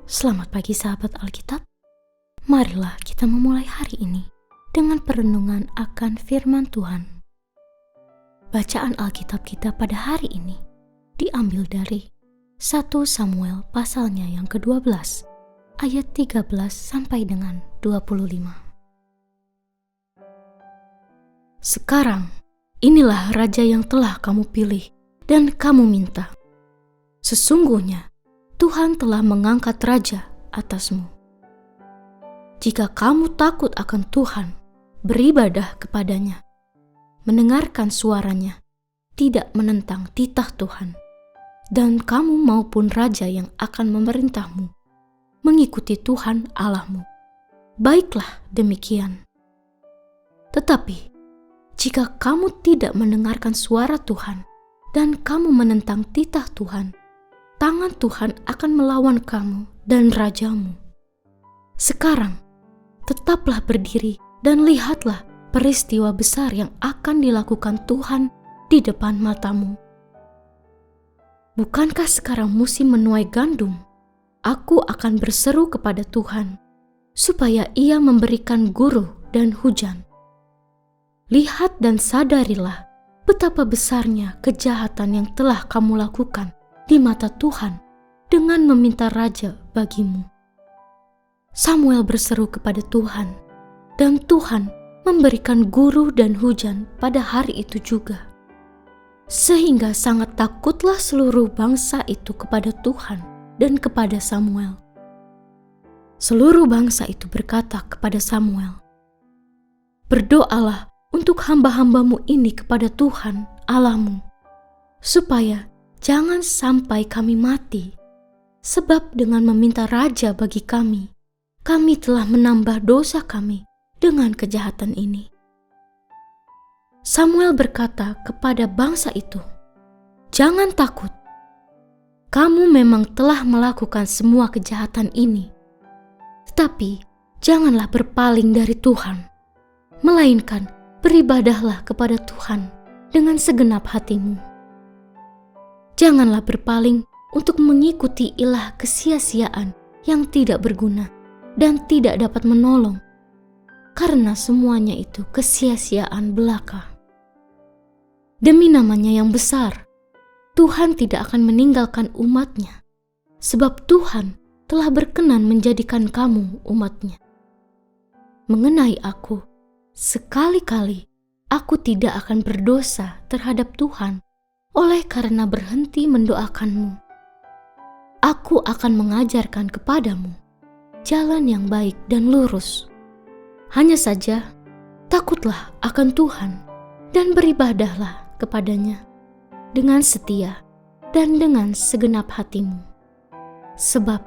Selamat pagi sahabat Alkitab. Marilah kita memulai hari ini dengan perenungan akan firman Tuhan. Bacaan Alkitab kita pada hari ini diambil dari 1 Samuel pasalnya yang ke-12 ayat 13 sampai dengan 25. Sekarang inilah raja yang telah kamu pilih dan kamu minta. Sesungguhnya Tuhan telah mengangkat raja atasmu. Jika kamu takut akan Tuhan, beribadah kepadanya, mendengarkan suaranya, tidak menentang titah Tuhan, dan kamu maupun raja yang akan memerintahmu, mengikuti Tuhan Allahmu, baiklah demikian. Tetapi, jika kamu tidak mendengarkan suara Tuhan, dan kamu menentang titah Tuhan, tangan Tuhan akan melawan kamu dan rajamu. Sekarang, tetaplah berdiri dan lihatlah peristiwa besar yang akan dilakukan Tuhan di depan matamu. Bukankah sekarang musim menuai gandum? Aku akan berseru kepada Tuhan, supaya Ia memberikan guruh dan hujan. Lihat dan sadarilah betapa besarnya kejahatan yang telah kamu lakukan di mata Tuhan dengan meminta raja bagimu. Samuel berseru kepada Tuhan, dan Tuhan memberikan guru dan hujan pada hari itu juga. Sehingga sangat takutlah seluruh bangsa itu kepada Tuhan dan kepada Samuel. Seluruh bangsa itu berkata kepada Samuel, "Berdoalah untuk hamba-hambamu ini kepada Tuhan Allahmu, supaya jangan sampai kami mati, sebab dengan meminta raja bagi kami telah menambah dosa kami dengan kejahatan ini." Samuel berkata kepada bangsa itu, "Jangan takut. Kamu memang telah melakukan semua kejahatan ini, tetapi janganlah berpaling dari Tuhan, melainkan beribadahlah kepada Tuhan dengan segenap hatimu. Janganlah berpaling untuk mengikuti ilah kesia-siaan yang tidak berguna dan tidak dapat menolong, karena semuanya itu kesia-siaan belaka. Demi namanya yang besar, Tuhan tidak akan meninggalkan umat-Nya, sebab Tuhan telah berkenan menjadikan kamu umat-Nya. Mengenai aku, sekali-kali aku tidak akan berdosa terhadap Tuhan oleh karena berhenti mendoakanmu. Aku akan mengajarkan kepadamu jalan yang baik dan lurus. Hanya saja, takutlah akan Tuhan dan beribadahlah kepadanya dengan setia dan dengan segenap hatimu. Sebab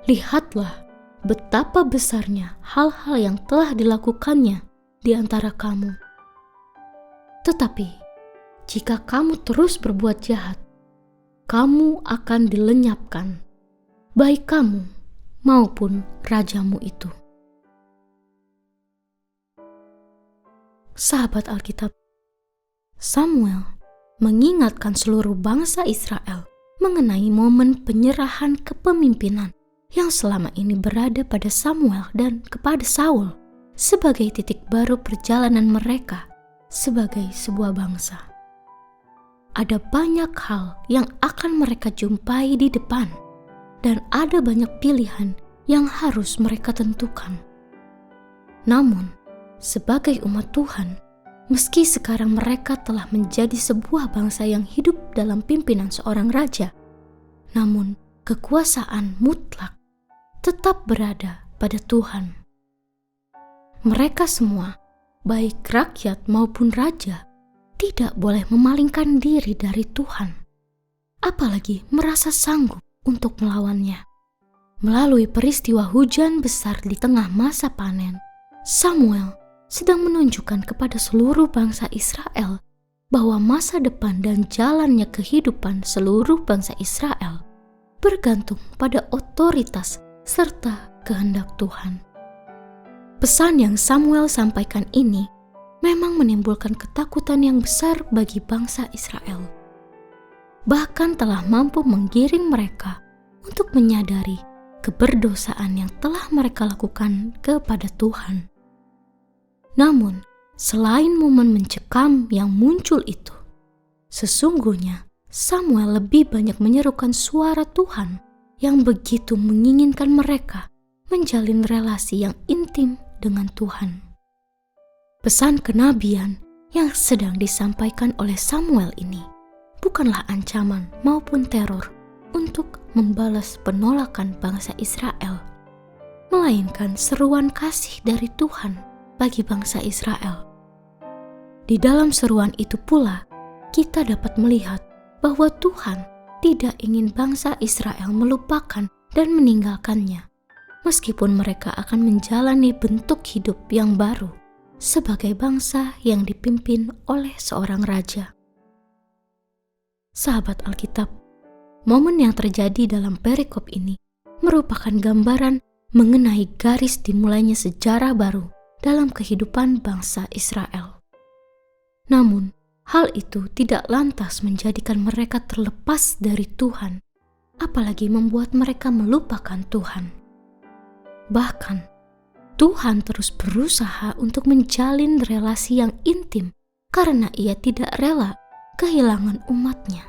lihatlah betapa besarnya hal-hal yang telah dilakukannya di antara kamu. Tetapi, jika kamu terus berbuat jahat, kamu akan dilenyapkan, baik kamu maupun rajamu itu." Sahabat Alkitab, Samuel mengingatkan seluruh bangsa Israel mengenai momen penyerahan kepemimpinan yang selama ini berada pada Samuel dan kepada Saul sebagai titik baru perjalanan mereka sebagai sebuah bangsa. Ada banyak hal yang akan mereka jumpai di depan, dan ada banyak pilihan yang harus mereka tentukan. Namun, sebagai umat Tuhan, meski sekarang mereka telah menjadi sebuah bangsa yang hidup dalam pimpinan seorang raja, namun kekuasaan mutlak tetap berada pada Tuhan. Mereka semua, baik rakyat maupun raja, tidak boleh memalingkan diri dari Tuhan, apalagi merasa sanggup untuk melawannya. Melalui peristiwa hujan besar di tengah masa panen, Samuel sedang menunjukkan kepada seluruh bangsa Israel bahwa masa depan dan jalannya kehidupan seluruh bangsa Israel bergantung pada otoritas serta kehendak Tuhan. Pesan yang Samuel sampaikan ini memang menimbulkan ketakutan yang besar bagi bangsa Israel. Bahkan telah mampu menggiring mereka untuk menyadari keberdosaan yang telah mereka lakukan kepada Tuhan. Namun, selain momen mencekam yang muncul itu, sesungguhnya Samuel lebih banyak menyerukan suara Tuhan yang begitu menginginkan mereka menjalin relasi yang intim dengan Tuhan. Pesan kenabian yang sedang disampaikan oleh Samuel ini bukanlah ancaman maupun teror untuk membalas penolakan bangsa Israel, melainkan seruan kasih dari Tuhan bagi bangsa Israel. Di dalam seruan itu pula, kita dapat melihat bahwa Tuhan tidak ingin bangsa Israel melupakan dan meninggalkannya, meskipun mereka akan menjalani bentuk hidup yang baru sebagai bangsa yang dipimpin oleh seorang raja. Sahabat Alkitab, momen yang terjadi dalam perikop ini merupakan gambaran mengenai garis dimulainya sejarah baru dalam kehidupan bangsa Israel. Namun, hal itu tidak lantas menjadikan mereka terlepas dari Tuhan, apalagi membuat mereka melupakan Tuhan. Bahkan, Tuhan terus berusaha untuk menjalin relasi yang intim karena Ia tidak rela kehilangan umat-Nya.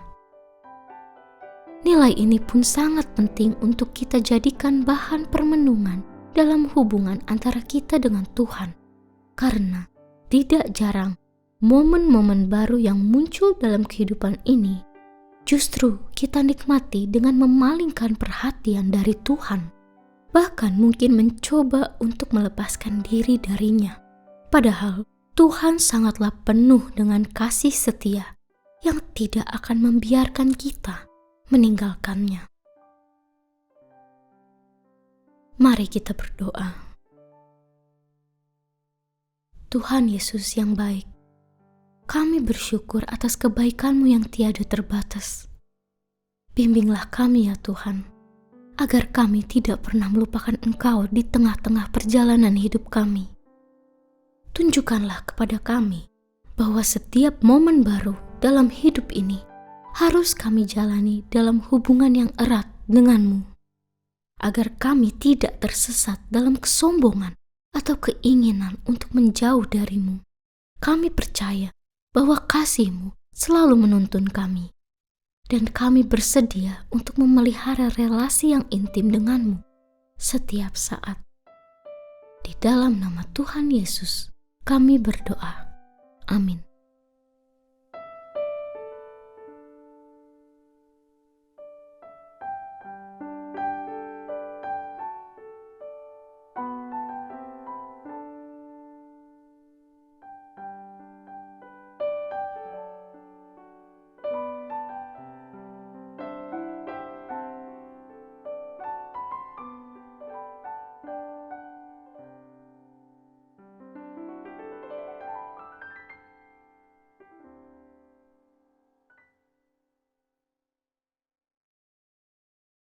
Nilai ini pun sangat penting untuk kita jadikan bahan permenungan dalam hubungan antara kita dengan Tuhan, karena tidak jarang momen-momen baru yang muncul dalam kehidupan ini justru kita nikmati dengan memalingkan perhatian dari Tuhan, bahkan mungkin mencoba untuk melepaskan diri darinya. Padahal Tuhan sangatlah penuh dengan kasih setia yang tidak akan membiarkan kita meninggalkannya. Mari kita berdoa. Tuhan Yesus yang baik, kami bersyukur atas kebaikan-Mu yang tiada terbatas. Bimbinglah kami ya Tuhan, agar kami tidak pernah melupakan Engkau di tengah-tengah perjalanan hidup kami. Tunjukkanlah kepada kami bahwa setiap momen baru dalam hidup ini harus kami jalani dalam hubungan yang erat dengan-Mu, agar kami tidak tersesat dalam kesombongan atau keinginan untuk menjauh dari-Mu. Kami percaya bahwa kasih-Mu selalu menuntun kami, dan kami bersedia untuk memelihara relasi yang intim dengan-Mu setiap saat. Di dalam nama Tuhan Yesus, kami berdoa. Amin.